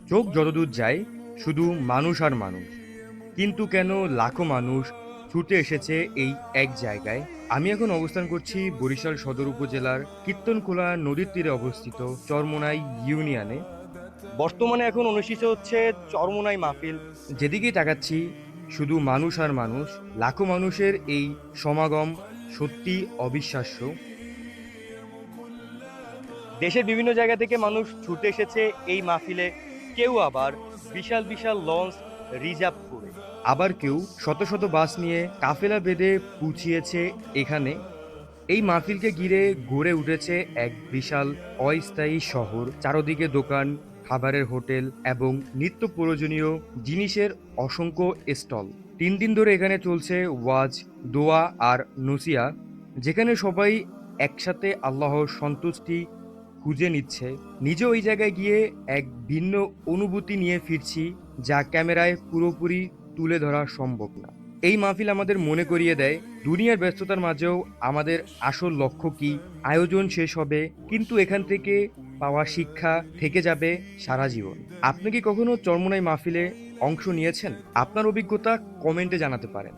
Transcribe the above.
চোখ যতদূর যায় শুধু মানুষ আর মানুষ, কিন্তু কেন লাখো মানুষ ছুটে এসেছে এই এক জায়গায়। আমি এখন অবস্থান করছি বরিশাল সদর উপজেলার কীর্তনখোলা নদীর তীরে অবস্থিত চরমোনাই ইউনিয়নে। বর্তমানে এখন অনুষ্ঠিত হচ্ছে চরমোনাই মাহফিল। যেদিকেই তাকাচ্ছি শুধু মানুষ আর মানুষ, লাখো মানুষের এই সমাগম সত্যি অবিশ্বাস্য। দেশের বিভিন্ন জায়গা থেকে মানুষ ছুটে এসেছে এই মাহফিলে। কেউ আবার বিশাল বিশাল লঞ্চ রিজার্ভ করে, আবার কেউ শত শত বাস নিয়ে কাফেলা বেঁধে পৌঁছিয়েছে এখানে। এই মাহফিলকে ঘিরে গড়ে উঠেছে এক বিশাল অস্থায়ী শহর। চারদিকে দোকান, খাবারের হোটেল এবং নিত্য প্রয়োজনীয় জিনিসের অসংখ্য স্টল। 3 দিন ধরে এখানে চলছে ওয়াজ, দোয়া আর নসিয়া, যেখানে সবাই একসাথে আল্লাহর সন্তুষ্টি খুঁজে নিচ্ছে। নিজে ওই জায়গায় গিয়ে এক ভিন্ন অনুভূতি নিয়ে ফিরছি, যা ক্যামেরায় পুরোপুরি তুলে ধরা সম্ভব না। এই মাহফিল আমাদের মনে করিয়ে দেয় দুনিয়ার ব্যস্ততার মাঝেও আমাদের আসল লক্ষ্য কি। আয়োজন শেষ হবে, কিন্তু এখান থেকে পাওয়া শিক্ষা থেকে যাবে সারা জীবন। আপনি কি কখনো চরমোনাই মাহফিলে অংশ নিয়েছেন? আপনার অভিজ্ঞতা কমেন্টে জানাতে পারেন।